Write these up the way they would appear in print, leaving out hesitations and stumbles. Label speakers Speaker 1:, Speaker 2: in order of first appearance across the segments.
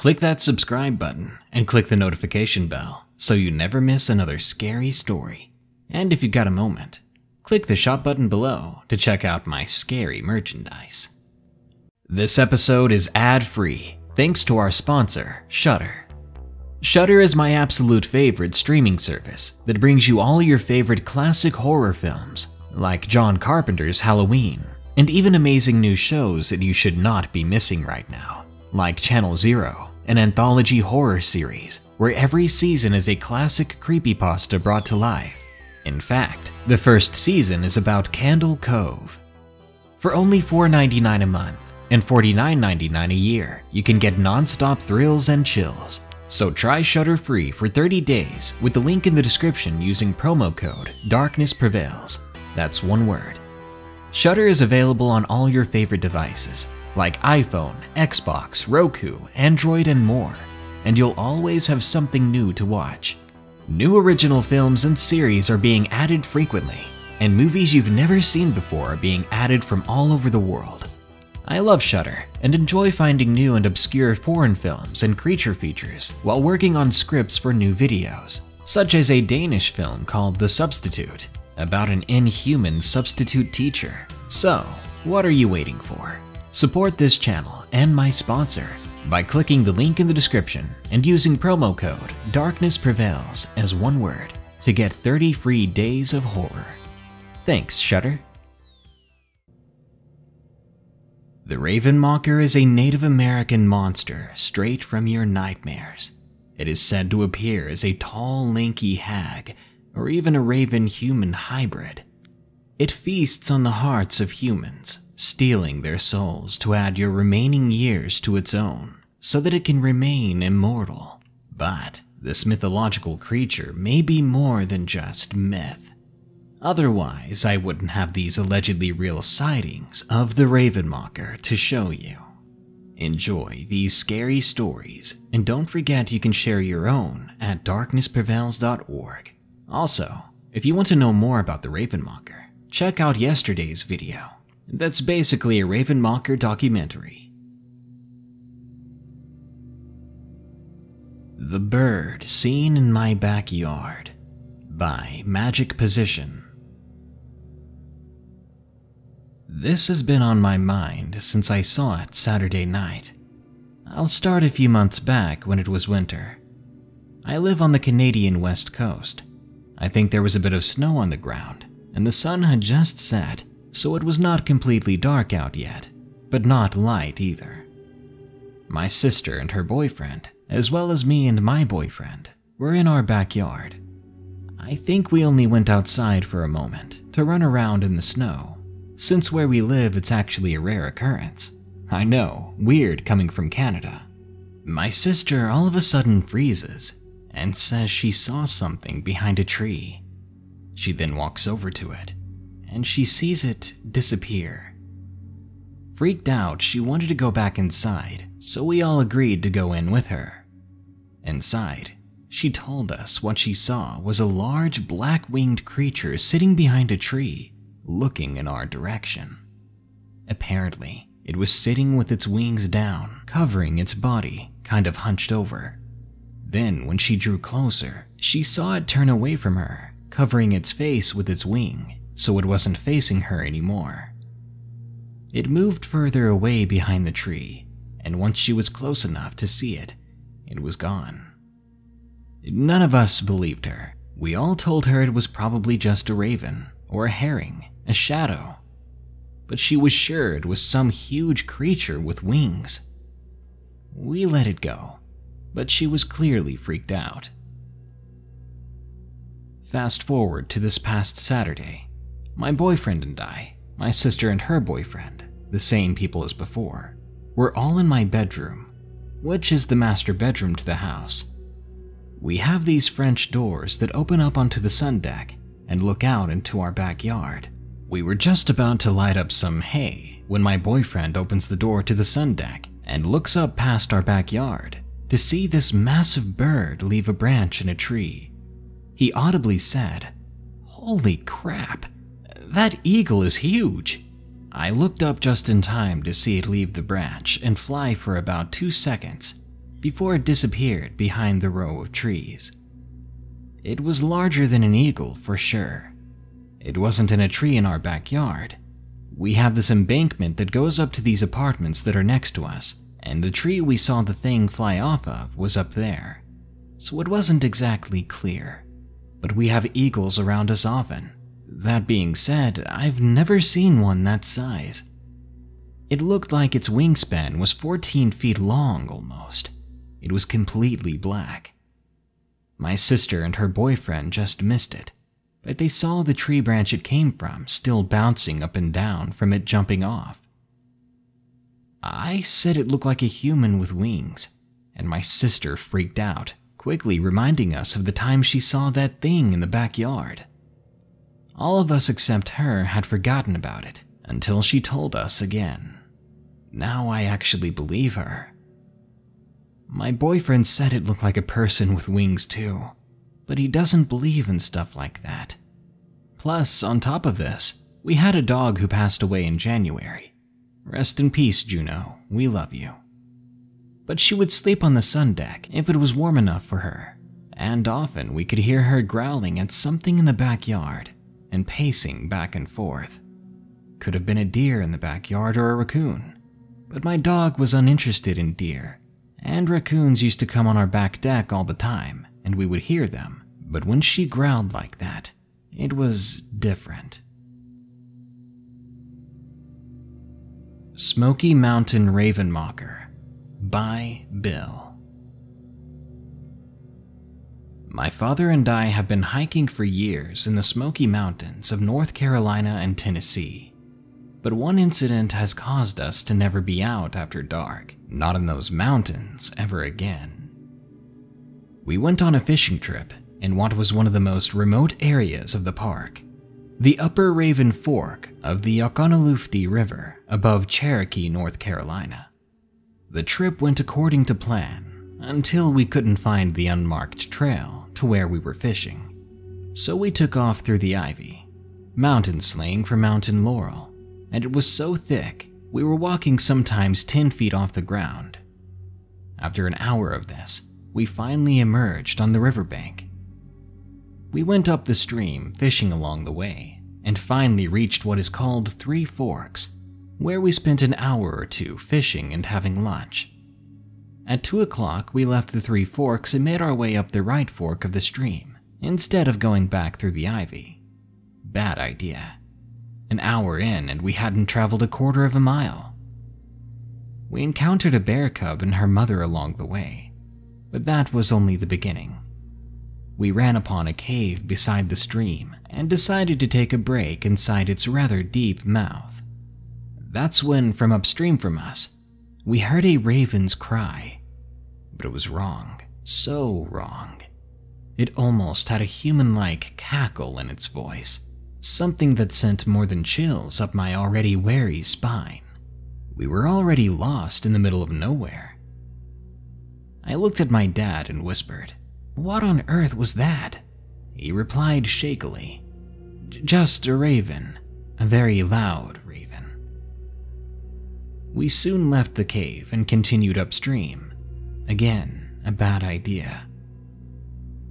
Speaker 1: Click that subscribe button and click the notification bell so you never miss another scary story. And if you've got a moment, click the shop button below to check out my scary merchandise. This episode is ad-free thanks to our sponsor, Shudder. Shudder is my absolute favorite streaming service that brings you all your favorite classic horror films, like John Carpenter's Halloween, and even amazing new shows that you should not be missing right now, like Channel Zero, an anthology horror series where every season is a classic creepypasta brought to life. In fact, the first season is about Candle Cove. For only $4.99 a month and $49.99 a year, you can get non-stop thrills and chills. So try Shudder free for 30 days with the link in the description using promo code DARKNESSPREVAILS. That's one word. Shudder is available on all your favorite devices, like iPhone, Xbox, Roku, Android, and more, and you'll always have something new to watch. New original films and series are being added frequently, and movies you've never seen before are being added from all over the world. I love Shudder and enjoy finding new and obscure foreign films and creature features while working on scripts for new videos, such as a Danish film called The Substitute, about an inhuman substitute teacher. So, what are you waiting for? Support this channel and my sponsor by clicking the link in the description and using promo code DARKNESSPREVAILS as one word to get 30 free days of horror. Thanks, Shudder. The Ravenmocker is a Native American monster straight from your nightmares. It is said to appear as a tall, lanky hag, or even a raven-human hybrid. It feasts on the hearts of humans, stealing their souls to add your remaining years to its own, so that it can remain immortal. But this mythological creature may be more than just myth. Otherwise, I wouldn't have these allegedly real sightings of the Ravenmocker to show you. Enjoy these scary stories, and don't forget you can share your own at darknessprevails.org. Also, if you want to know more about the Ravenmocker, check out yesterday's video. That's basically a Ravenmocker documentary. The Bird Seen in My Backyard by MagicPosition. This has been on my mind since I saw it Saturday night. I'll start a few months back when it was winter. I live on the Canadian West Coast. I think there was a bit of snow on the ground, and the sun had just set, so it was not completely dark out yet, but not light either. My sister and her boyfriend, as well as me and my boyfriend, were in our backyard. I think we only went outside for a moment to run around in the snow. Since where we live, it's actually a rare occurrence. I know, weird coming from Canada. My sister all of a sudden freezes and says she saw something behind a tree. She then walks over to it, and she sees it disappear. Freaked out, she wanted to go back inside, so we all agreed to go in with her. Inside, she told us what she saw was a large black-winged creature sitting behind a tree, looking in our direction. Apparently, it was sitting with its wings down, covering its body, kind of hunched over. Then, when she drew closer, she saw it turn away from her, covering its face with its wing, so it wasn't facing her anymore. It moved further away behind the tree, and once she was close enough to see it, it was gone. None of us believed her. We all told her it was probably just a raven, or a herring, a shadow, but she was sure it was some huge creature with wings. We let it go, but she was clearly freaked out. Fast forward to this past Saturday. My boyfriend and I, my sister and her boyfriend, the same people as before, were all in my bedroom, which is the master bedroom to the house. We have these French doors that open up onto the sun deck and look out into our backyard. We were just about to light up some hay when my boyfriend opens the door to the sun deck and looks up past our backyard to see this massive bird leave a branch in a tree. He audibly said, "Holy crap, that eagle is huge." I looked up just in time to see it leave the branch and fly for about 2 seconds, before it disappeared behind the row of trees. It was larger than an eagle for sure. It wasn't in a tree in our backyard. We have this embankment that goes up to these apartments that are next to us, and the tree we saw the thing fly off of was up there. So it wasn't exactly clear, but we have eagles around us often. That being said, I've never seen one that size. It looked like its wingspan was 14 feet long almost. It was completely black. My sister and her boyfriend just missed it, but they saw the tree branch it came from still bouncing up and down from it jumping off. I said it looked like a human with wings, and my sister freaked out, quickly reminding us of the time she saw that thing in the backyard. All of us except her had forgotten about it until she told us again. Now I actually believe her. My boyfriend said it looked like a person with wings too, but he doesn't believe in stuff like that. Plus, on top of this, we had a dog who passed away in January. Rest in peace, Juno, we love you. But she would sleep on the sun deck if it was warm enough for her, and often we could hear her growling at something in the backyard and pacing back and forth. Could have been a deer in the backyard or a raccoon, but my dog was uninterested in deer, and raccoons used to come on our back deck all the time, and we would hear them, but when she growled like that, it was different. Smoky Mountain Ravenmocker by Bill. My father and I have been hiking for years in the Smoky Mountains of North Carolina and Tennessee, but one incident has caused us to never be out after dark, not in those mountains ever again. We went on a fishing trip in what was one of the most remote areas of the park, the Upper Raven Fork of the Oconaluftee River above Cherokee, North Carolina. The trip went according to plan until we couldn't find the unmarked trail to where we were fishing. So we took off through the ivy, mountain slang for mountain laurel, and it was so thick we were walking sometimes 10 feet off the ground. After an hour of this, we finally emerged on the riverbank. We went up the stream, fishing along the way, and finally reached what is called Three Forks, where we spent an hour or two fishing and having lunch. At 2 o'clock, we left the Three Forks and made our way up the right fork of the stream, instead of going back through the ivy. Bad idea. An hour in and we hadn't traveled a quarter of a mile. We encountered a bear cub and her mother along the way, but that was only the beginning. We ran upon a cave beside the stream and decided to take a break inside its rather deep mouth. That's when, from upstream from us, we heard a raven's cry. But it was wrong, so wrong. It almost had a human-like cackle in its voice, something that sent more than chills up my already wary spine. We were already lost in the middle of nowhere. I looked at my dad and whispered, "What on earth was that?" He replied shakily, "Just a raven, a very loud raven." We soon left the cave and continued upstream. Again, a bad idea.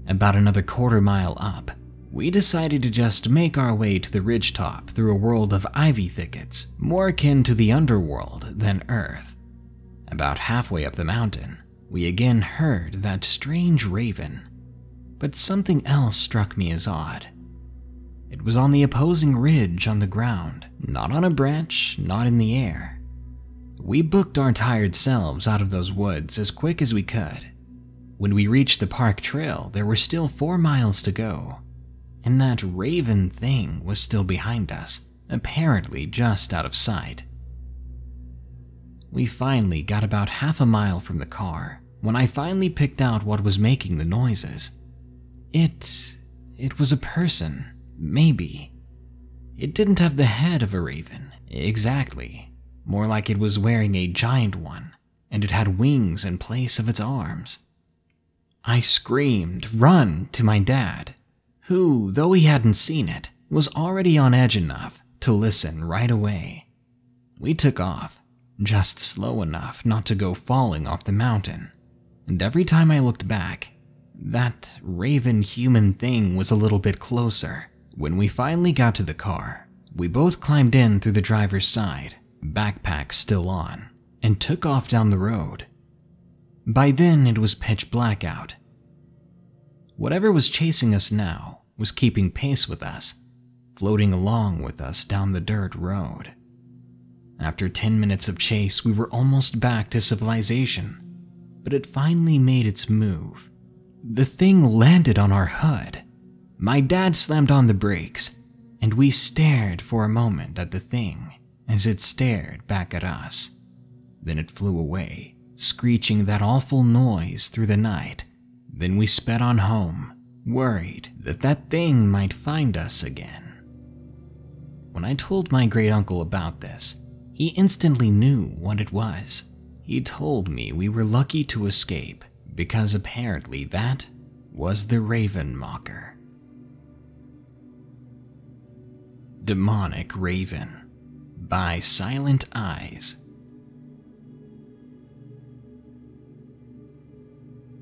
Speaker 1: About another quarter-mile up, we decided to just make our way to the ridgetop through a world of ivy thickets, more akin to the underworld than Earth. About halfway up the mountain, we again heard that strange raven, but something else struck me as odd. It was on the opposing ridge on the ground, not on a branch, not in the air. We booked our tired selves out of those woods as quick as we could. When we reached the park trail, there were still 4 miles to go, and that raven thing was still behind us, apparently just out of sight. We finally got about half a mile from the car when I finally picked out what was making the noises. It was a person, maybe. It didn't have the head of a raven, exactly. More like it was wearing a giant one, and it had wings in place of its arms. I screamed, "Run!" to my dad, who, though he hadn't seen it, was already on edge enough to listen right away. We took off, just slow enough not to go falling off the mountain, and every time I looked back, that raven human thing was a little bit closer. When we finally got to the car, we both climbed in through the driver's side, backpacks still on, and took off down the road. By then, it was pitch black out. Whatever was chasing us now was keeping pace with us, floating along with us down the dirt road. After 10 minutes of chase, we were almost back to civilization, but it finally made its move. The thing landed on our hood. My dad slammed on the brakes, and we stared for a moment at the thing as it stared back at us. Then it flew away, screeching that awful noise through the night. Then we sped on home, worried that that thing might find us again. When I told my great-uncle about this, he instantly knew what it was. He told me we were lucky to escape because apparently that was the Raven Mocker. Demonic Raven by Silent Eyes.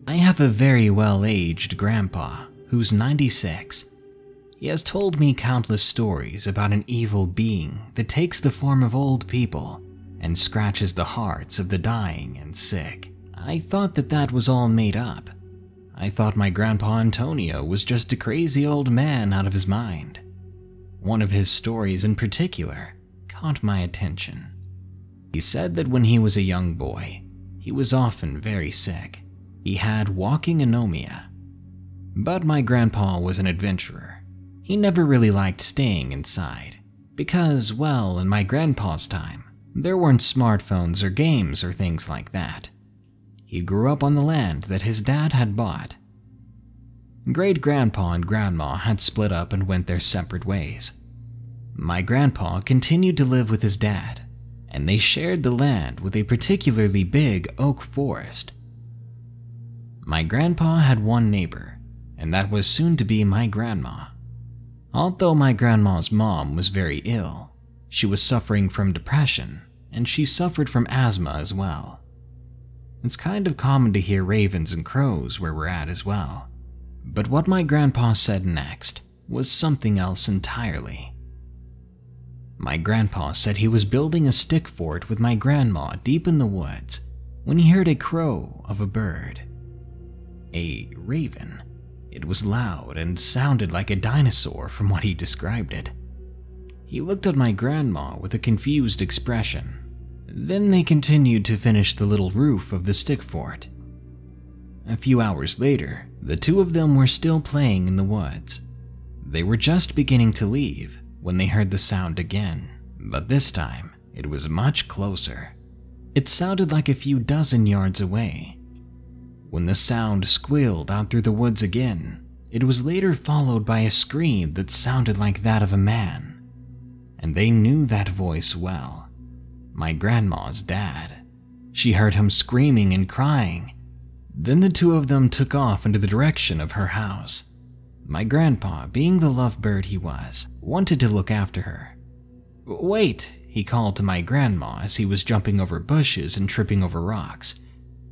Speaker 1: I have a very well-aged grandpa who's 96. He has told me countless stories about an evil being that takes the form of old people and scratches the hearts of the dying and sick. I thought that was all made up. I thought my grandpa Antonio was just a crazy old man out of his mind. One of his stories in particular caught my attention. He said that when he was a young boy, he was often very sick. He had walking anomia. But my grandpa was an adventurer. He never really liked staying inside because, well, in my grandpa's time, there weren't smartphones or games or things like that. He grew up on the land that his dad had bought. Great-grandpa and grandma had split up and went their separate ways. My grandpa continued to live with his dad, and they shared the land with a particularly big oak forest. My grandpa had one neighbor, and that was soon to be my grandma. Although my grandma's mom was very ill, she was suffering from depression, and she suffered from asthma as well. It's kind of common to hear ravens and crows where we're at as well. But what my grandpa said next was something else entirely. My grandpa said he was building a stick fort with my grandma deep in the woods when he heard a crow of a bird. A raven. It was loud and sounded like a dinosaur from what he described it. He looked at my grandma with a confused expression. Then they continued to finish the little roof of the stick fort. A few hours later, the two of them were still playing in the woods. They were just beginning to leave when they heard the sound again, but this time it was much closer. It sounded like a few dozen yards away. When the sound squealed out through the woods again, it was later followed by a scream that sounded like that of a man. And they knew that voice well. My grandma's dad. She heard him screaming and crying. Then the two of them took off into the direction of her house. My grandpa, being the lovebird he was, wanted to look after her. "Wait," he called to my grandma as he was jumping over bushes and tripping over rocks.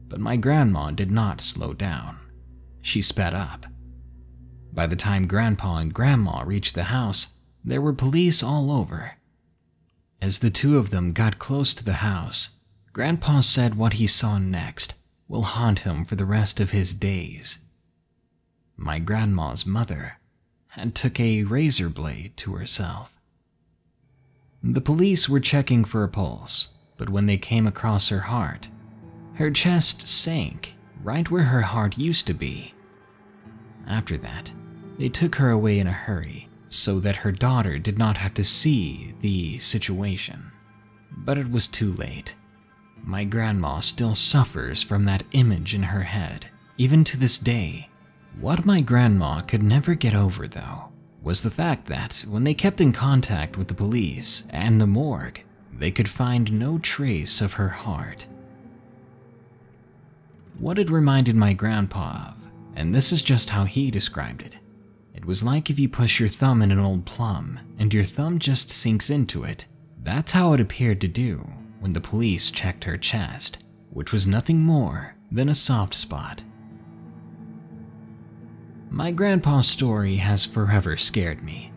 Speaker 1: But my grandma did not slow down. She sped up. By the time Grandpa and Grandma reached the house, there were police all over. As the two of them got close to the house, Grandpa said what he saw next will haunt him for the rest of his days. My grandma's mother had took a razor blade to herself. The police were checking for a pulse, but when they came across her heart, her chest sank right where her heart used to be. After that, they took her away in a hurry so that her daughter did not have to see the situation. But it was too late. My grandma still suffers from that image in her head, even to this day. What my grandma could never get over, though, was the fact that when they kept in contact with the police and the morgue, they could find no trace of her heart. What it reminded my grandpa of, and this is just how he described it, it was like if you push your thumb in an old plum and your thumb just sinks into it. That's how it appeared to do when the police checked her chest, which was nothing more than a soft spot. My grandpa's story has forever scared me,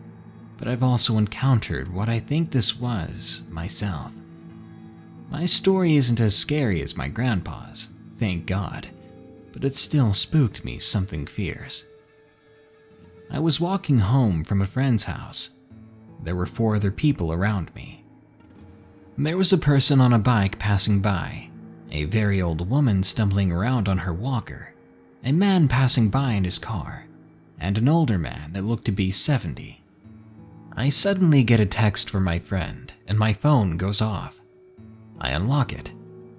Speaker 1: but I've also encountered what I think this was myself. My story isn't as scary as my grandpa's, thank God, but it still spooked me something fierce. I was walking home from a friend's house. There were 4 other people around me. There was a person on a bike passing by, a very old woman stumbling around on her walker, a man passing by in his car, and an older man that looked to be 70. I suddenly get a text from my friend, and my phone goes off. I unlock it.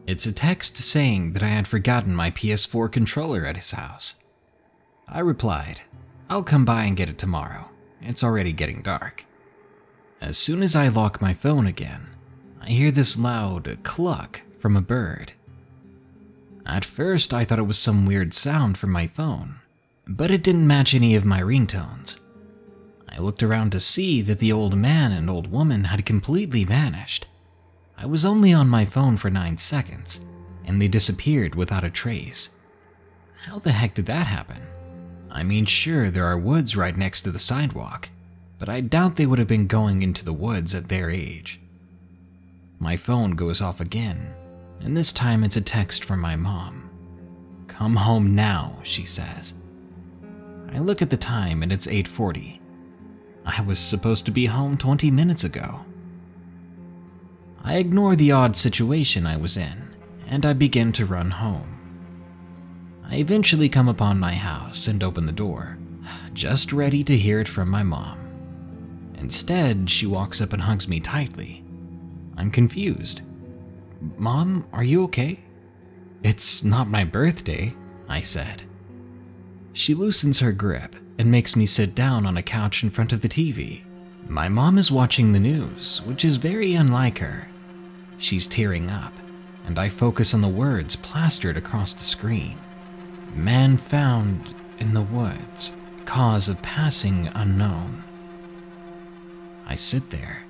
Speaker 1: It's a text saying that I had forgotten my PS4 controller at his house. I replied, "I'll come by and get it tomorrow. It's already getting dark." As soon as I lock my phone again, I hear this loud cluck from a bird. At first, I thought it was some weird sound from my phone, but it didn't match any of my ringtones. I looked around to see that the old man and old woman had completely vanished. I was only on my phone for 9 seconds, and they disappeared without a trace. How the heck did that happen? I mean, sure, there are woods right next to the sidewalk, but I doubt they would have been going into the woods at their age. My phone goes off again, and this time it's a text from my mom. "Come home now," she says. I look at the time and it's 8:40. I was supposed to be home 20 minutes ago. I ignore the odd situation I was in, and I begin to run home. I eventually come upon my house and open the door, just ready to hear it from my mom. Instead, she walks up and hugs me tightly. I'm confused. "Mom, are you okay?" "It's not my birthday," I said. She loosens her grip and makes me sit down on a couch in front of the TV. My mom is watching the news, which is very unlike her. She's tearing up, and I focus on the words plastered across the screen. "Man found in the woods, cause of passing unknown." I sit there,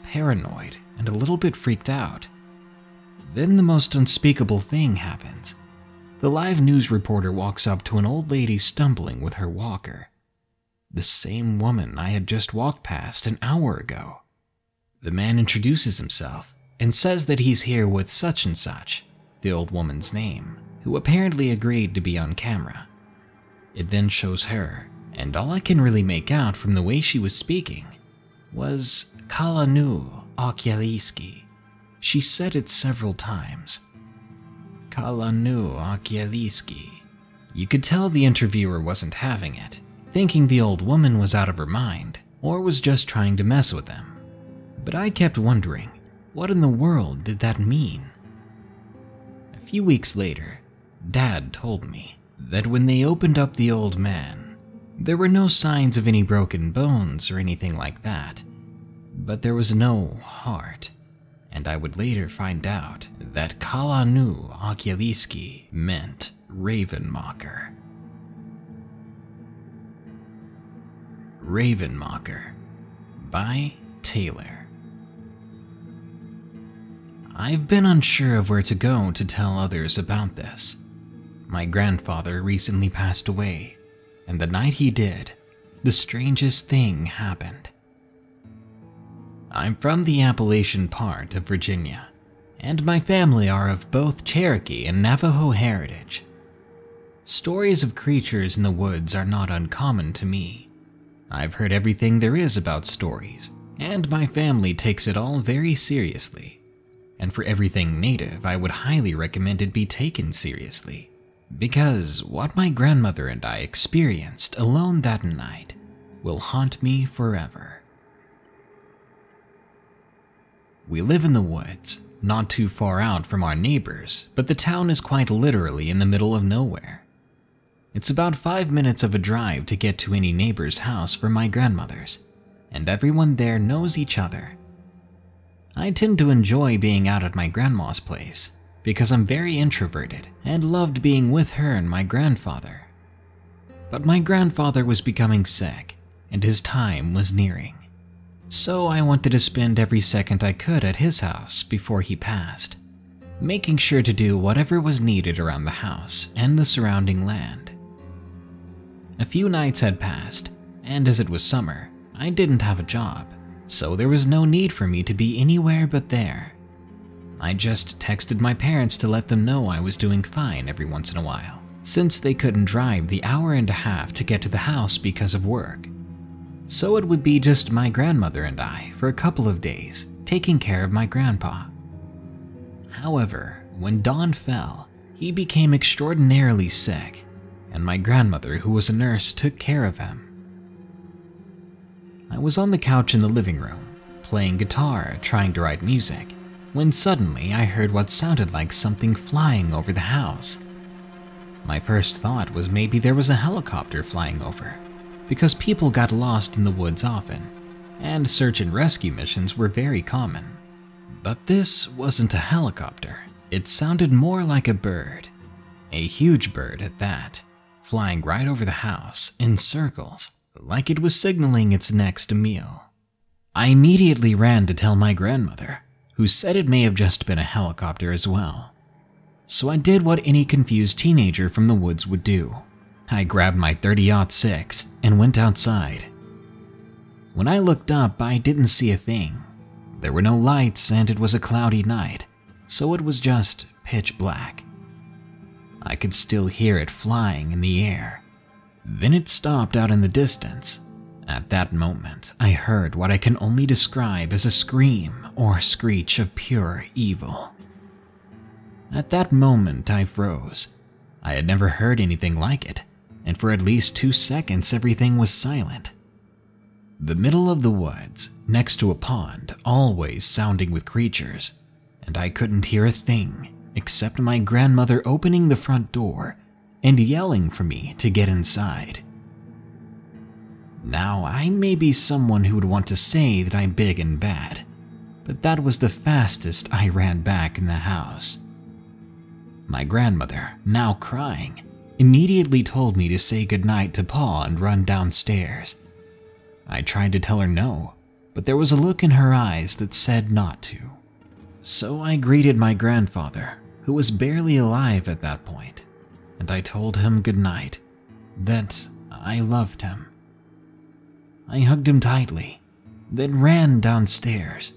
Speaker 1: paranoid and a little bit freaked out. Then the most unspeakable thing happens. The live news reporter walks up to an old lady stumbling with her walker. The same woman I had just walked past an hour ago. The man introduces himself and says that he's here with such and such, the old woman's name, who apparently agreed to be on camera. It then shows her, and all I can really make out from the way she was speaking was Kalanu Okieliski. She said it several times. Kalanu Okieliski. You could tell the interviewer wasn't having it, thinking the old woman was out of her mind or was just trying to mess with them. But I kept wondering, what in the world did that mean? A few weeks later, Dad told me that when they opened up the old man, there were no signs of any broken bones or anything like that, but there was no heart. And I would later find out that Kalanu Okieliski meant Ravenmocker. Ravenmocker by Taylor. I've been unsure of where to go to tell others about this. My grandfather recently passed away, and the night he did, the strangest thing happened. I'm from the Appalachian part of Virginia, and my family are of both Cherokee and Navajo heritage. Stories of creatures in the woods are not uncommon to me. I've heard everything there is about stories, and my family takes it all very seriously. And for everything native, I would highly recommend it be taken seriously, because what my grandmother and I experienced alone that night will haunt me forever. We live in the woods, not too far out from our neighbors, but the town is quite literally in the middle of nowhere. It's about 5 minutes of a drive to get to any neighbor's house from my grandmother's, and everyone there knows each other. I tend to enjoy being out at my grandma's place because I'm very introverted and loved being with her and my grandfather. But my grandfather was becoming sick, and his time was nearing. So I wanted to spend every second I could at his house before he passed. making sure to do whatever was needed around the house and the surrounding land. A few nights had passed, and as it was summer, I didn't have a job, so there was no need for me to be anywhere but there. I just texted my parents to let them know I was doing fine every once in a while, since they couldn't drive the hour and a half to get to the house because of work. So it would be just my grandmother and I for a couple of days, taking care of my grandpa. However, when dawn fell, he became extraordinarily sick, and my grandmother, who was a nurse, took care of him. I was on the couch in the living room, playing guitar, trying to write music, when suddenly I heard what sounded like something flying over the house. My first thought was maybe there was a helicopter flying over, because people got lost in the woods often, and search and rescue missions were very common. But this wasn't a helicopter. It sounded more like a bird, a huge bird at that, flying right over the house in circles, like it was signaling its next meal. I immediately ran to tell my grandmother, who said it may have just been a helicopter as well. So I did what any confused teenager from the woods would do. I grabbed my .30-06 and went outside. When I looked up, I didn't see a thing. There were no lights and it was a cloudy night, so it was just pitch black. I could still hear it flying in the air. Then it stopped out in the distance. At that moment, I heard what I can only describe as a scream or screech of pure evil. At that moment, I froze. I had never heard anything like it, and for at least 2 seconds everything was silent. The middle of the woods, next to a pond, always sounding with creatures, and I couldn't hear a thing except my grandmother opening the front door and yelling for me to get inside. Now, I may be someone who would want to say that I'm big and bad, but that was the fastest I ran back in the house. My grandmother, now crying, immediately told me to say goodnight to Pa and run downstairs. I tried to tell her no, but there was a look in her eyes that said not to. So I greeted my grandfather, who was barely alive at that point, and I told him goodnight, that I loved him. I hugged him tightly, then ran downstairs.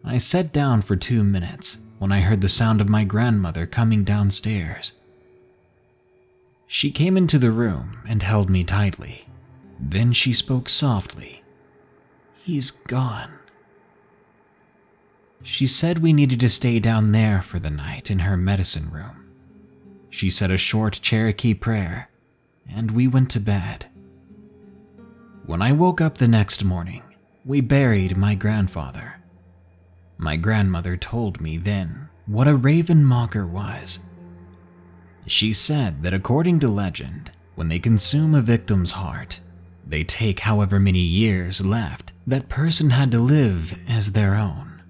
Speaker 1: I sat down for 2 minutes when I heard the sound of my grandmother coming downstairs. She came into the room and held me tightly. Then she spoke softly. "He's gone." She said we needed to stay down there for the night in her medicine room. She said a short Cherokee prayer, and we went to bed. When I woke up the next morning, we buried my grandfather. My grandmother told me then what a raven mocker was. She said that according to legend, when they consume a victim's heart, they take however many years left that person had to live as their own.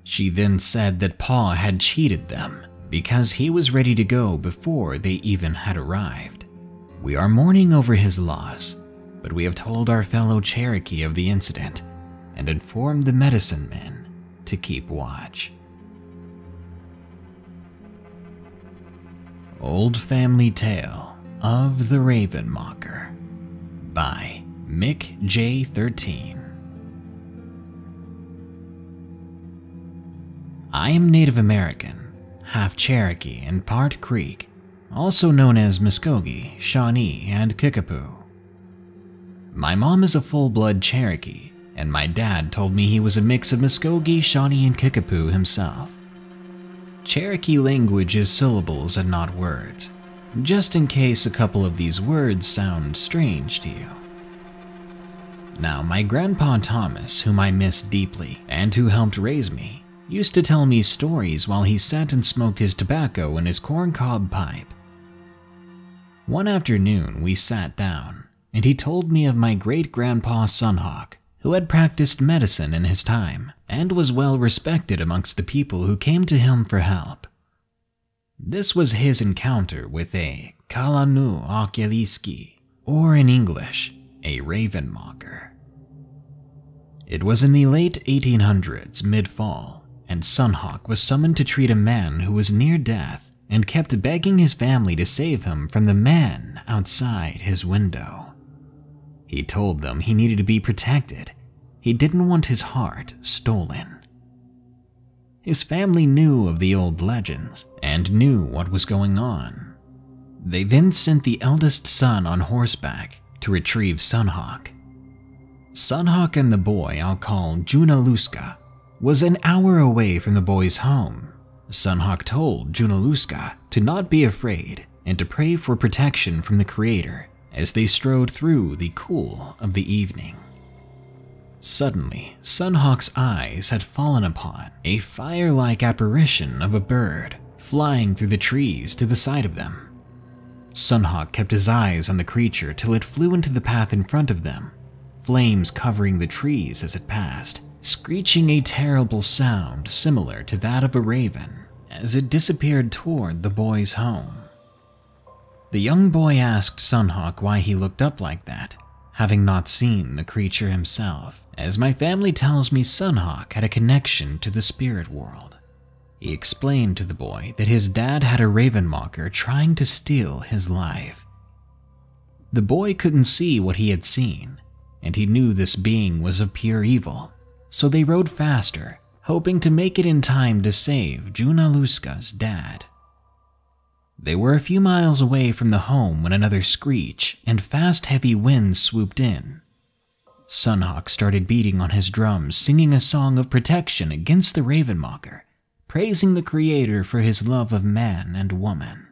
Speaker 1: She then said that Pa had cheated them because he was ready to go before they even had arrived. We are mourning over his loss, but we have told our fellow Cherokee of the incident and informed the medicine men to keep watch. Old Family Tale of the Raven Mocker by Mick J13. I am Native American, half Cherokee and part Creek, also known as Muskogee, Shawnee, and Kickapoo. My mom is a full-blood Cherokee, and my dad told me he was a mix of Muskogee, Shawnee, and Kickapoo himself. Cherokee language is syllables and not words, just in case a couple of these words sound strange to you. Now, my grandpa Thomas, whom I miss deeply and who helped raise me, used to tell me stories while he sat and smoked his tobacco in his corncob pipe. One afternoon, we sat down, and he told me of my great-grandpa Sunhawk, who had practiced medicine in his time and was well respected amongst the people who came to him for help. This was his encounter with a Kalanu Okyaliski, or in English, a raven mocker. It was in the late 1800s, mid-fall, and Sunhawk was summoned to treat a man who was near death and kept begging his family to save him from the man outside his window. He told them he needed to be protected. He didn't want his heart stolen. His family knew of the old legends and knew what was going on. They then sent the eldest son on horseback to retrieve Sunhawk. Sunhawk and the boy I'll call Junaluska was an hour away from the boy's home. Sunhawk told Junaluska to not be afraid and to pray for protection from the Creator as they strode through the cool of the evening. Suddenly, Sunhawk's eyes had fallen upon a fire-like apparition of a bird flying through the trees to the side of them. Sunhawk kept his eyes on the creature till it flew into the path in front of them, flames covering the trees as it passed, screeching a terrible sound similar to that of a raven as it disappeared toward the boy's home. The young boy asked Sunhawk why he looked up like that, having not seen the creature himself, as my family tells me Sunhawk had a connection to the spirit world. He explained to the boy that his dad had a ravenmocker trying to steal his life. The boy couldn't see what he had seen, and he knew this being was of pure evil, so they rode faster, hoping to make it in time to save Junaluska's dad. They were a few miles away from the home when another screech and fast heavy winds swooped in. Sunhawk started beating on his drums, singing a song of protection against the ravenmocker, praising the Creator for his love of man and woman.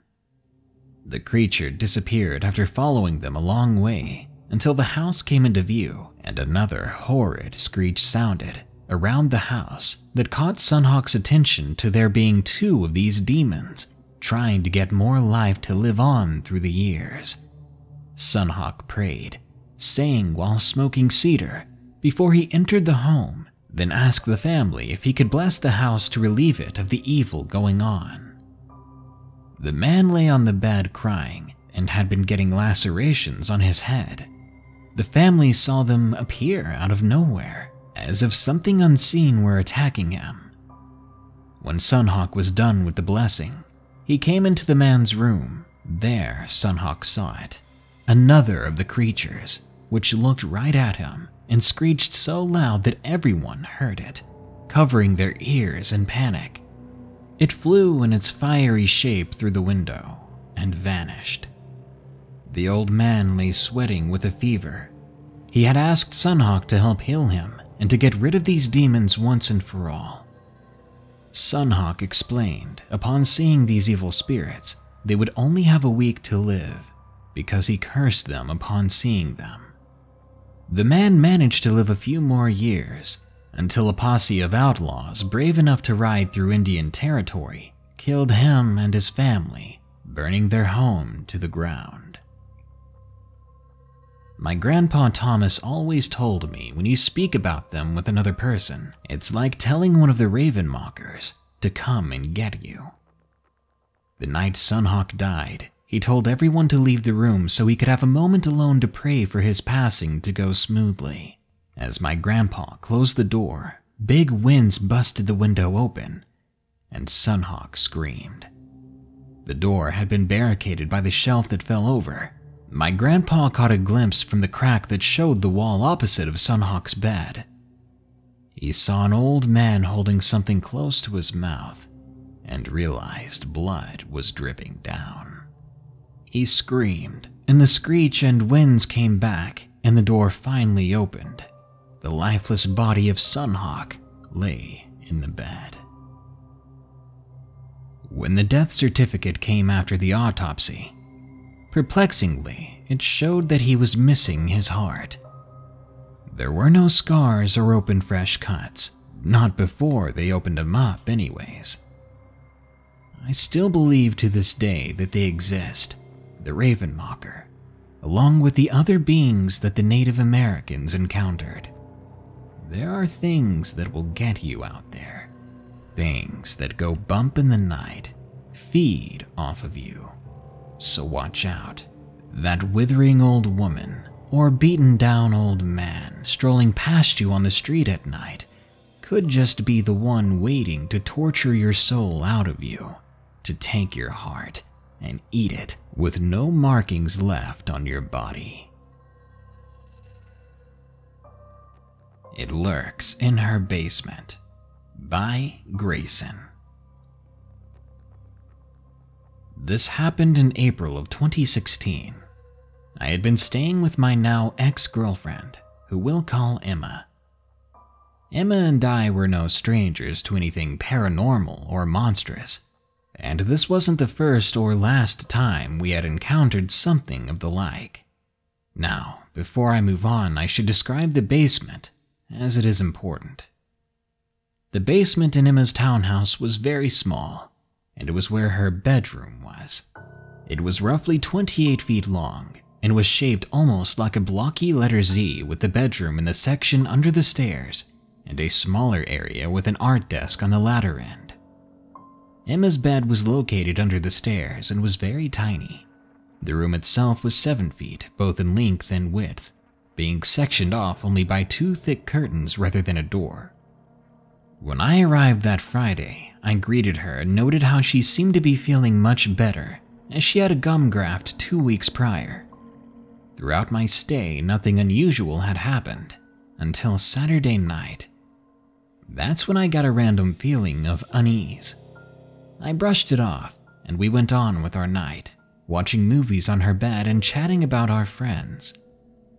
Speaker 1: The creature disappeared after following them a long way until the house came into view, and another horrid screech sounded around the house that caught Sunhawk's attention to there being two of these demons trying to get more life to live on through the years. Sunhawk prayed, saying while smoking cedar before he entered the home, then asked the family if he could bless the house to relieve it of the evil going on. The man lay on the bed crying and had been getting lacerations on his head. The family saw them appear out of nowhere, as if something unseen were attacking him. When Sunhawk was done with the blessing, he came into the man's room. There, Sunhawk saw it, another of the creatures, which looked right at him and screeched so loud that everyone heard it, covering their ears in panic. It flew in its fiery shape through the window and vanished. The old man lay sweating with a fever. He had asked Sunhawk to help heal him and to get rid of these demons once and for all. Sunhawk explained, upon seeing these evil spirits, they would only have a week to live, because he cursed them upon seeing them. The man managed to live a few more years, until a posse of outlaws brave enough to ride through Indian territory killed him and his family, burning their home to the ground. My grandpa Thomas always told me when you speak about them with another person, it's like telling one of the raven mockers to come and get you. The night Sunhawk died, he told everyone to leave the room so he could have a moment alone to pray for his passing to go smoothly. As my grandpa closed the door, big winds busted the window open, and Sunhawk screamed. The door had been barricaded by the shelf that fell over. My grandpa caught a glimpse from the crack that showed the wall opposite of Sunhawk's bed. He saw an old man holding something close to his mouth and realized blood was dripping down. He screamed, and the screech and winds came back, and the door finally opened. The lifeless body of Sunhawk lay in the bed. When the death certificate came after the autopsy, perplexingly, it showed that he was missing his heart. There were no scars or open fresh cuts, not before they opened him up anyways. I still believe to this day that they exist, the Ravenmocker, along with the other beings that the Native Americans encountered. There are things that will get you out there, things that go bump in the night, feed off of you. So watch out. That withering old woman or beaten down old man strolling past you on the street at night could just be the one waiting to torture your soul out of you, to take your heart and eat it with no markings left on your body. It Lurks in Her Basement by Grayson. This happened in April of 2016. I had been staying with my now ex-girlfriend, who we'll call Emma. Emma and I were no strangers to anything paranormal or monstrous, and this wasn't the first or last time we had encountered something of the like. Now, before I move on, I should describe the basement, as it is important. The basement in Emma's townhouse was very small, and it was where her bedroom was. It was roughly 28 feet long, and was shaped almost like a blocky letter Z, with the bedroom in the section under the stairs, and a smaller area with an art desk on the latter end. Emma's bed was located under the stairs and was very tiny. The room itself was 7 feet, both in length and width, being sectioned off only by 2 thick curtains rather than a door. When I arrived that Friday, I greeted her and noted how she seemed to be feeling much better, as she had a gum graft 2 weeks prior. Throughout my stay, nothing unusual had happened, until Saturday night. That's when I got a random feeling of unease. I brushed it off, and we went on with our night, watching movies on her bed and chatting about our friends.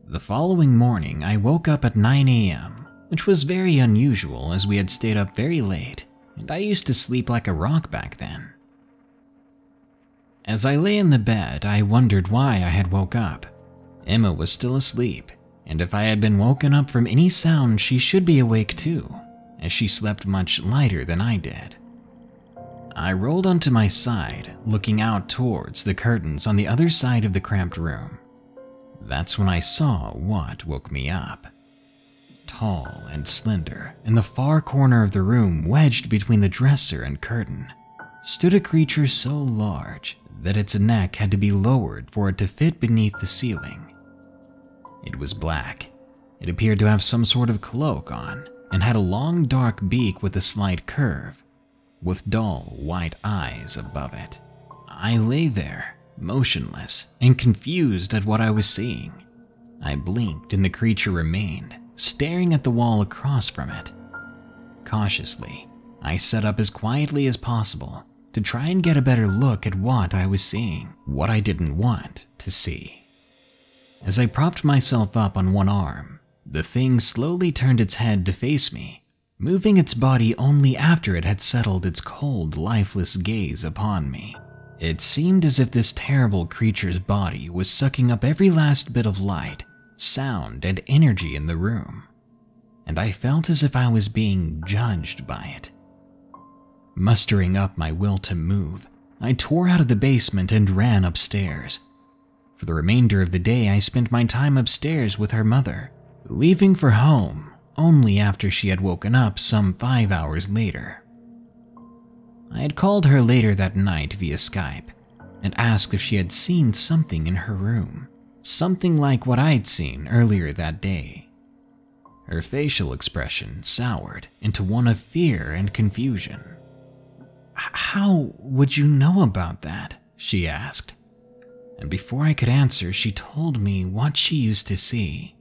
Speaker 1: The following morning, I woke up at 9 a.m., which was very unusual as we had stayed up very late, and I used to sleep like a rock back then. As I lay in the bed, I wondered why I had woke up. Emma was still asleep, and if I had been woken up from any sound, she should be awake too, as she slept much lighter than I did. I rolled onto my side, looking out towards the curtains on the other side of the cramped room. That's when I saw what woke me up. Tall and slender, in the far corner of the room, wedged between the dresser and curtain, stood a creature so large that its neck had to be lowered for it to fit beneath the ceiling. It was black. It appeared to have some sort of cloak on, and had a long dark beak with a slight curve, with dull white eyes above it. I lay there, motionless and confused at what I was seeing. I blinked and the creature remained, staring at the wall across from it. Cautiously, I sat up as quietly as possible to try and get a better look at what I was seeing, what I didn't want to see. As I propped myself up on one arm, the thing slowly turned its head to face me, moving its body only after it had settled its cold, lifeless gaze upon me. It seemed as if this terrible creature's body was sucking up every last bit of light, sound, and energy in the room, and I felt as if I was being judged by it. Mustering up my will to move, I tore out of the basement and ran upstairs. For the remainder of the day, I spent my time upstairs with her mother, leaving for home only after she had woken up some 5 hours later. I had called her later that night via Skype and asked if she had seen something in her room, something like what I'd seen earlier that day. Her facial expression soured into one of fear and confusion. "How would you know about that?" she asked. And before I could answer, she told me what she used to see.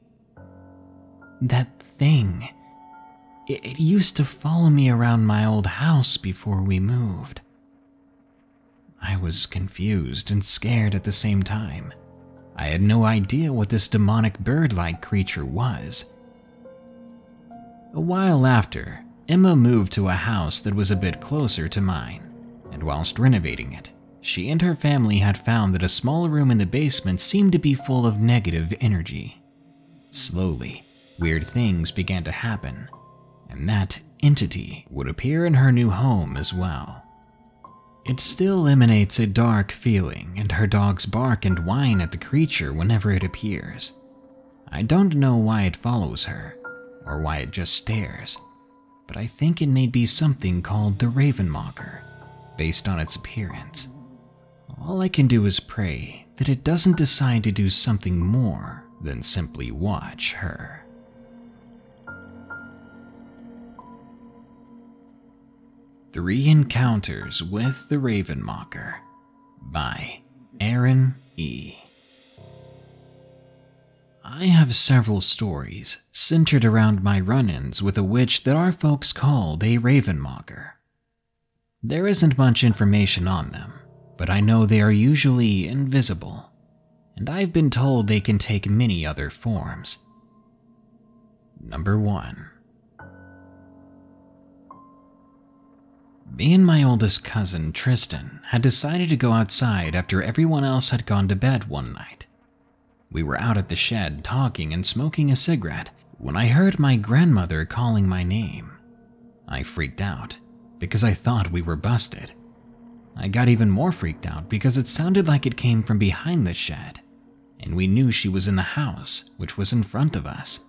Speaker 1: "That thing. It used to follow me around my old house before we moved." I was confused and scared at the same time. I had no idea what this demonic bird-like creature was. A while after, Emma moved to a house that was a bit closer to mine, and whilst renovating it, she and her family had found that a small room in the basement seemed to be full of negative energy. Slowly, weird things began to happen, and that entity would appear in her new home as well. It still emanates a dark feeling, and her dogs bark and whine at the creature whenever it appears. I don't know why it follows her, or why it just stares, but I think it may be something called the Ravenmocker, based on its appearance. All I can do is pray that it doesn't decide to do something more than simply watch her. 3 Encounters with the Ravenmocker by Aaron E. I have several stories centered around my run-ins with a witch that our folks called a Ravenmocker. There isn't much information on them, but I know they are usually invisible, and I've been told they can take many other forms. Number 1. Me and my oldest cousin, Tristan, had decided to go outside after everyone else had gone to bed one night. We were out at the shed talking and smoking a cigarette when I heard my grandmother calling my name. I freaked out because I thought we were busted. I got even more freaked out because it sounded like it came from behind the shed, and we knew she was in the house, which was in front of us.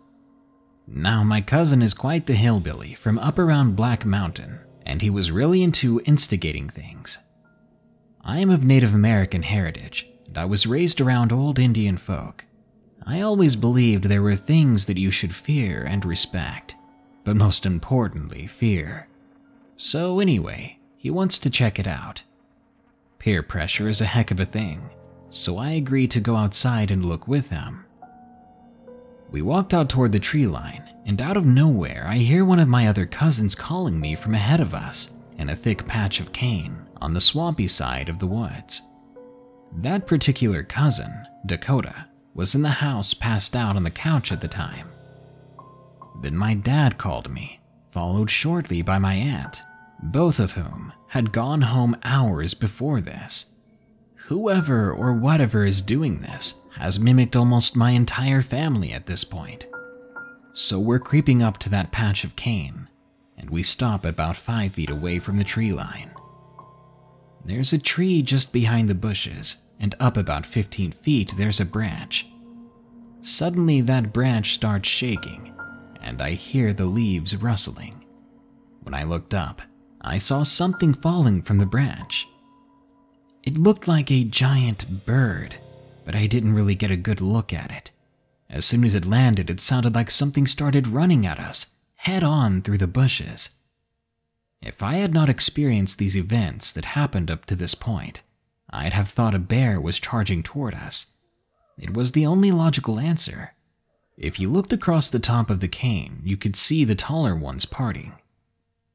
Speaker 1: Now, my cousin is quite the hillbilly from up around Black Mountain, and he was really into instigating things. I am of Native American heritage, and I was raised around old Indian folk. I always believed there were things that you should fear and respect, but most importantly, fear. So anyway, he wants to check it out. Peer pressure is a heck of a thing, so I agreed to go outside and look with him. We walked out toward the tree line, and out of nowhere I hear one of my other cousins calling me from ahead of us in a thick patch of cane on the swampy side of the woods. That particular cousin, Dakota, was in the house passed out on the couch at the time. Then my dad called me, followed shortly by my aunt, both of whom had gone home hours before this. Whoever or whatever is doing this has mimicked almost my entire family at this point. So we're creeping up to that patch of cane, and we stop about 5 feet away from the tree line. There's a tree just behind the bushes, and up about 15 feet there's a branch. Suddenly that branch starts shaking, and I hear the leaves rustling. When I looked up, I saw something falling from the branch. It looked like a giant bird, but I didn't really get a good look at it. As soon as it landed, it sounded like something started running at us, head on through the bushes. If I had not experienced these events that happened up to this point, I'd have thought a bear was charging toward us. It was the only logical answer. If you looked across the top of the cane, you could see the taller ones parting.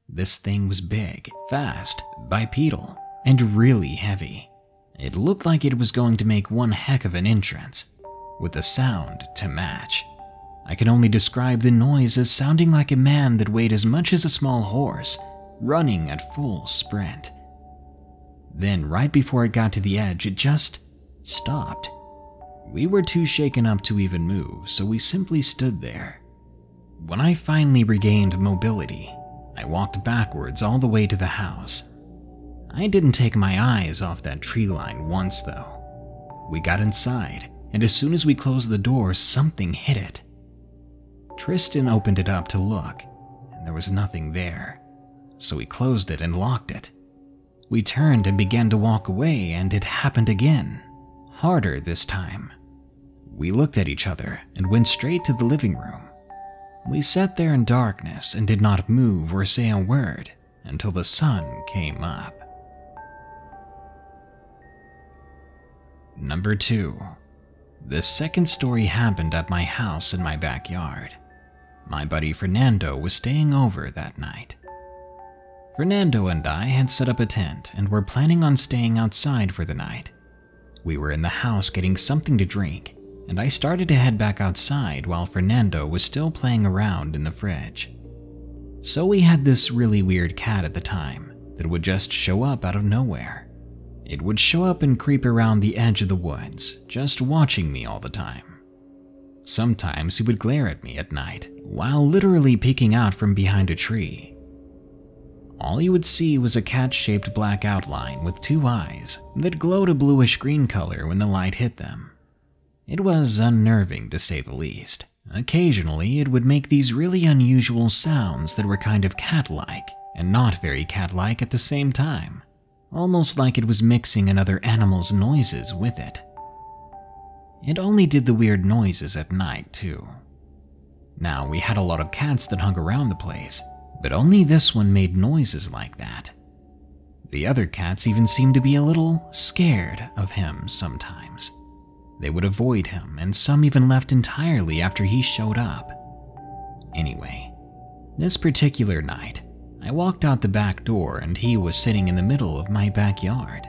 Speaker 1: This thing was big, fast, bipedal, and really heavy. It looked like it was going to make one heck of an entrance, with a sound to match. I can only describe the noise as sounding like a man that weighed as much as a small horse, running at full sprint. Then, right before it got to the edge, it just stopped. We were too shaken up to even move, so we simply stood there. When I finally regained mobility, I walked backwards all the way to the house. I didn't take my eyes off that tree line once, though. We got inside, and as soon as we closed the door, something hit it. Tristan opened it up to look, and there was nothing there, so we closed it and locked it. We turned and began to walk away, and it happened again, harder this time. We looked at each other and went straight to the living room. We sat there in darkness and did not move or say a word until the sun came up. Number 2. The second story happened at my house in my backyard. My buddy Fernando was staying over that night. Fernando and I had set up a tent and were planning on staying outside for the night. We were in the house getting something to drink, and I started to head back outside while Fernando was still playing around in the fridge. So we had this really weird cat at the time that would just show up out of nowhere. It would show up and creep around the edge of the woods, just watching me all the time. Sometimes he would glare at me at night, while literally peeking out from behind a tree. All you would see was a cat-shaped black outline with 2 eyes that glowed a bluish-green color when the light hit them. It was unnerving, to say the least. Occasionally, it would make these really unusual sounds that were kind of cat-like and not very cat-like at the same time, almost like it was mixing another animal's noises with it. It only did the weird noises at night, too. Now, we had a lot of cats that hung around the place, but only this one made noises like that. The other cats even seemed to be a little scared of him sometimes. They would avoid him, and some even left entirely after he showed up. Anyway, this particular night, I walked out the back door and he was sitting in the middle of my backyard.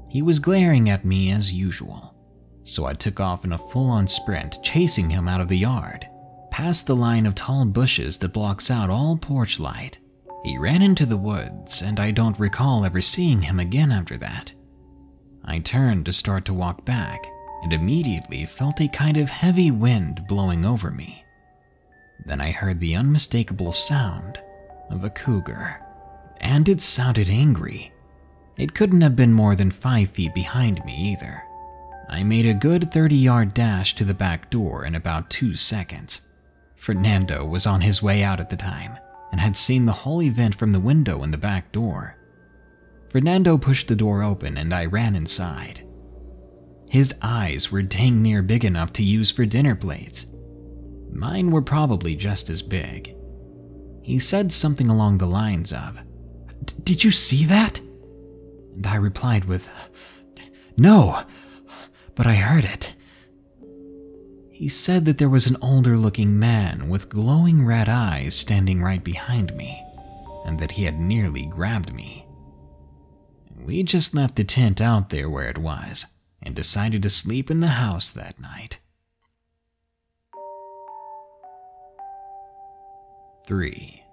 Speaker 1: He was glaring at me as usual, so I took off in a full-on sprint, chasing him out of the yard, past the line of tall bushes that blocks out all porch light. He ran into the woods, and I don't recall ever seeing him again after that. I turned to start to walk back, and immediately felt a kind of heavy wind blowing over me. Then I heard the unmistakable sound of a cougar, and it sounded angry. It couldn't have been more than 5 feet behind me either. I made a good 30-yard dash to the back door in about 2 seconds. Fernando was on his way out at the time and had seen the whole event from the window in the back door. Fernando pushed the door open and I ran inside. His eyes were dang near big enough to use for dinner plates. Mine were probably just as big. He said something along the lines of, "Did you see that?" And I replied with, "No, but I heard it." He said that there was an older-looking man with glowing red eyes standing right behind me, and that he had nearly grabbed me. We just left the tent out there where it was, and decided to sleep in the house that night. 3.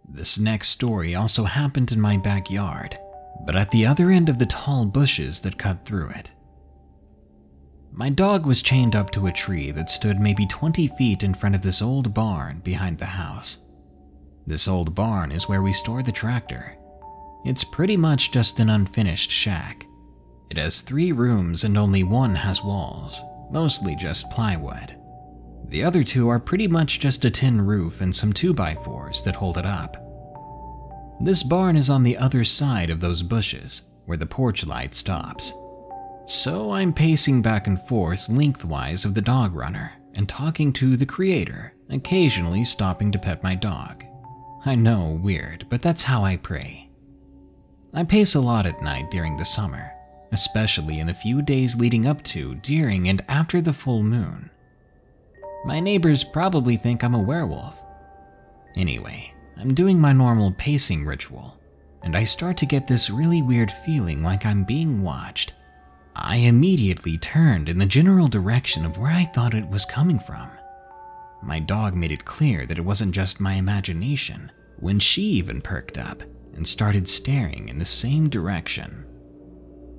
Speaker 1: This next story also happened in my backyard, but at the other end of the tall bushes that cut through it. My dog was chained up to a tree that stood maybe 20 feet in front of this old barn behind the house. This old barn is where we store the tractor. It's pretty much just an unfinished shack. It has 3 rooms and only one has walls, mostly just plywood. The other 2 are pretty much just a tin roof and some 2x4s that hold it up. This barn is on the other side of those bushes, where the porch light stops. So I'm pacing back and forth lengthwise of the dog runner and talking to the creator, occasionally stopping to pet my dog. I know, weird, but that's how I pray. I pace a lot at night during the summer, especially in the few days leading up to, during, and after the full moon. My neighbors probably think I'm a werewolf. Anyway, I'm doing my normal pacing ritual, and I start to get this really weird feeling like I'm being watched. I immediately turned in the general direction of where I thought it was coming from. My dog made it clear that it wasn't just my imagination when she even perked up and started staring in the same direction.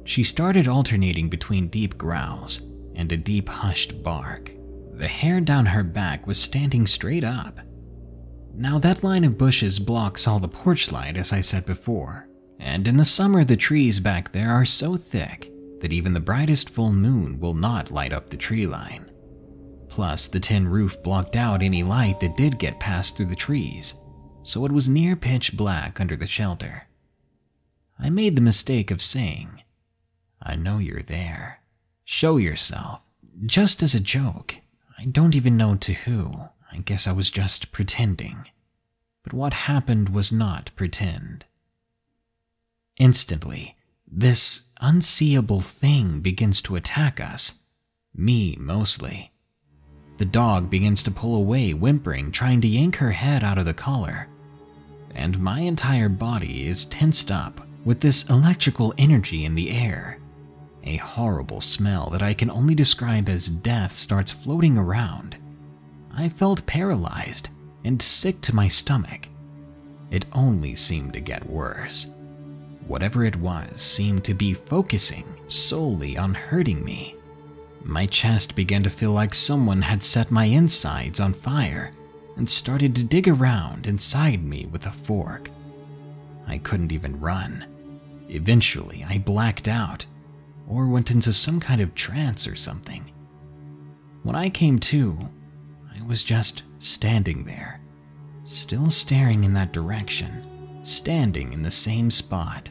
Speaker 1: She started alternating between deep growls and a deep hushed bark. The hair down her back was standing straight up. Now that line of bushes blocks all the porch light, as I said before, and in the summer the trees back there are so thick that even the brightest full moon will not light up the tree line. Plus, the tin roof blocked out any light that did get past through the trees, so it was near pitch black under the shelter. I made the mistake of saying, "I know you're there. Show yourself," just as a joke. I don't even know to who. I guess I was just pretending. But what happened was not pretend. Instantly, this unseeable thing begins to attack us. Me, mostly. The dog begins to pull away, whimpering, trying to yank her head out of the collar. And my entire body is tensed up with this electrical energy in the air. A horrible smell that I can only describe as death starts floating around. I felt paralyzed and sick to my stomach. It only seemed to get worse. Whatever it was seemed to be focusing solely on hurting me. My chest began to feel like someone had set my insides on fire and started to dig around inside me with a fork. I couldn't even run. Eventually, I blacked out or went into some kind of trance or something. When I came to, I was just standing there, still staring in that direction, standing in the same spot.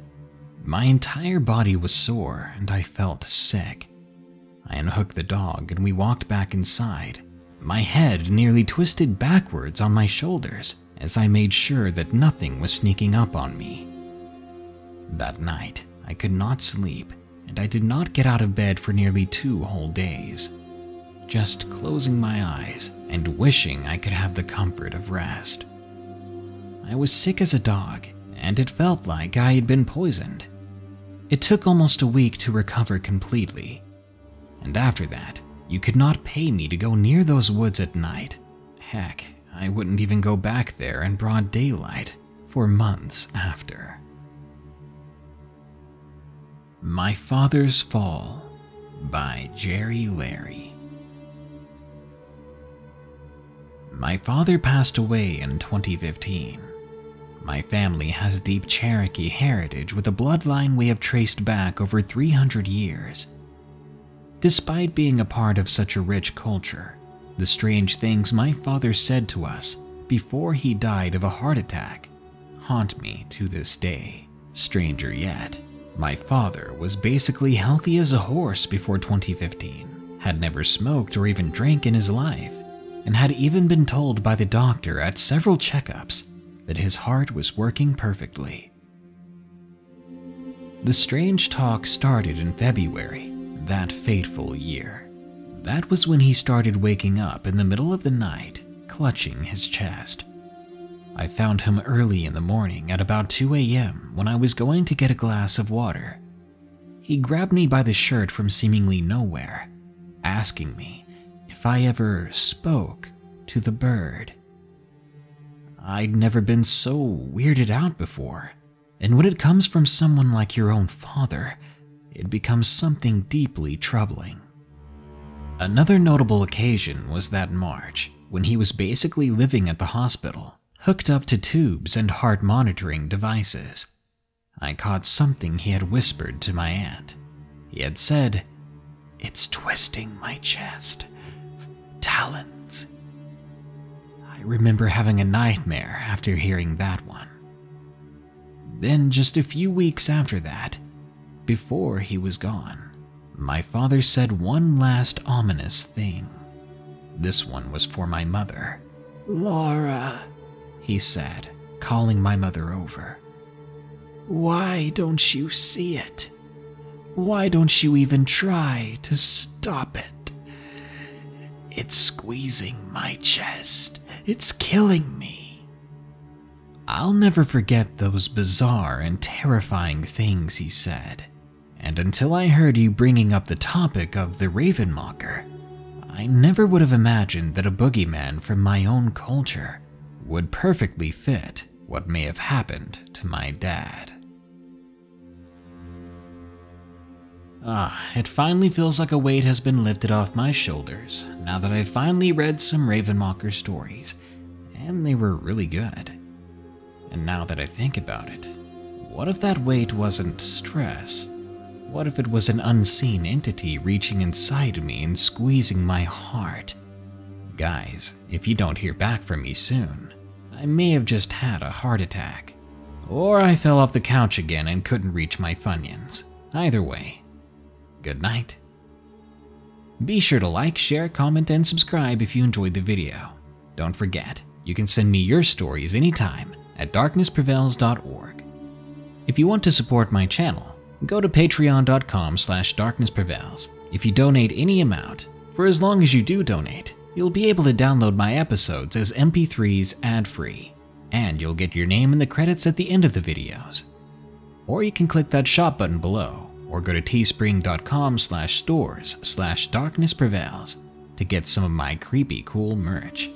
Speaker 1: My entire body was sore and I felt sick. I unhooked the dog and we walked back inside, my head nearly twisted backwards on my shoulders as I made sure that nothing was sneaking up on me. That night, I could not sleep, and I did not get out of bed for nearly 2 whole days, just closing my eyes and wishing I could have the comfort of rest. I was sick as a dog, and it felt like I had been poisoned. It took almost a week to recover completely, and after that, you could not pay me to go near those woods at night. Heck, I wouldn't even go back there in broad daylight for months after. My Father's Fall by Jerry Larry. My father passed away in 2015. My family has deep Cherokee heritage with a bloodline we have traced back over 300 years. Despite being a part of such a rich culture, the strange things my father said to us before he died of a heart attack haunt me to this day. Stranger yet, my father was basically healthy as a horse before 2015, had never smoked or even drank in his life, and had even been told by the doctor at several checkups that his heart was working perfectly. The strange talk started in February, that fateful year. That was when he started waking up in the middle of the night, clutching his chest. I found him early in the morning at about 2 a.m. when I was going to get a glass of water. He grabbed me by the shirt from seemingly nowhere, asking me if I ever spoke to the bird. I'd never been so weirded out before, and when it comes from someone like your own father, it becomes something deeply troubling. Another notable occasion was that March, when he was basically living at the hospital, hooked up to tubes and heart monitoring devices. I caught something he had whispered to my aunt. He had said, "It's twisting my chest. Talons." I remember having a nightmare after hearing that one. Then just a few weeks after that, before he was gone, my father said one last ominous thing. This one was for my mother. "Laura," he said, calling my mother over. "Why don't you see it? Why don't you even try to stop it? It's squeezing my chest. It's killing me." I'll never forget those bizarre and terrifying things he said. And until I heard you bringing up the topic of the Ravenmocker, I never would have imagined that a boogeyman from my own culture would perfectly fit what may have happened to my dad. It finally feels like a weight has been lifted off my shoulders now that I've finally read some Ravenmocker stories, and they were really good. And now that I think about it, what if that weight wasn't stress? What if it was an unseen entity reaching inside me and squeezing my heart? Guys, if you don't hear back from me soon, I may have just had a heart attack. Or I fell off the couch again and couldn't reach my Funyuns. Either way, good night. Be sure to like, share, comment, and subscribe if you enjoyed the video. Don't forget, you can send me your stories anytime at darknessprevails.org. If you want to support my channel, go to patreon.com/darknessprevails. If you donate any amount, for as long as you do donate, you'll be able to download my episodes as MP3s ad-free, and you'll get your name in the credits at the end of the videos. Or you can click that shop button below, or go to teespring.com/stores/darknessprevails to get some of my creepy cool merch.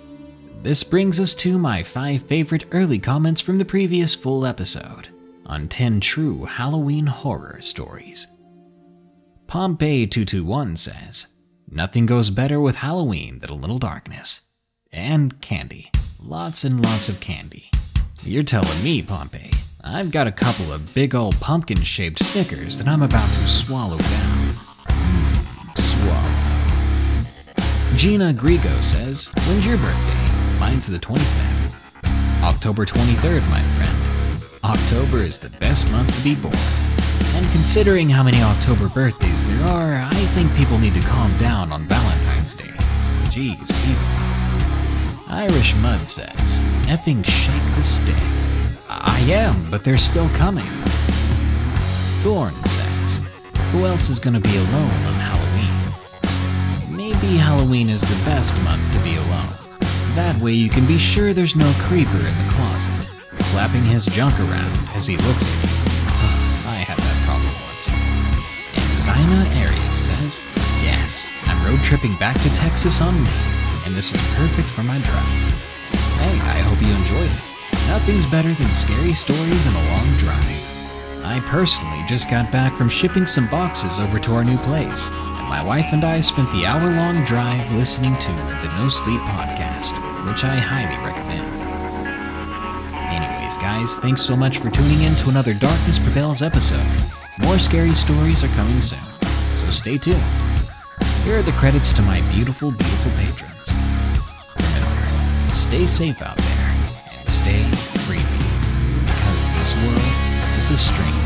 Speaker 1: This brings us to my 5 favorite early comments from the previous full episode on 10 true Halloween horror stories. Pompey221 says, "Nothing goes better with Halloween than a little darkness. And candy. Lots and lots of candy." You're telling me, Pompey. I've got a couple of big old pumpkin-shaped Snickers that I'm about to swallow down. Swallow. Gina Grigo says, "When's your birthday?" Mine's the 25th. October 23rd, my friend. October is the best month to be born. And considering how many October birthdays there are, I think people need to calm down on Valentine's Day. Jeez, people. Irish Mud says, "Epping shake the stick." I am, but they're still coming. Thorn says, "Who else is gonna be alone on Halloween?" Maybe Halloween is the best month to be alone. That way you can be sure there's no creeper in the closet, flapping his junk around as he looks at you. I had that problem once. And Zina Arias says, "Yes, I'm road tripping back to Texas on May, and this is perfect for my drive." Hey, I hope you enjoyed it. Nothing's better than scary stories and a long drive. I personally just got back from shipping some boxes over to our new place, and my wife and I spent the hour-long drive listening to the No Sleep podcast, which I highly recommend. Anyways, guys, thanks so much for tuning in to another Darkness Prevails episode. More scary stories are coming soon, so stay tuned. Here are the credits to my beautiful, beautiful patrons. Remember, stay safe out there, and stay creepy, because this world is a strange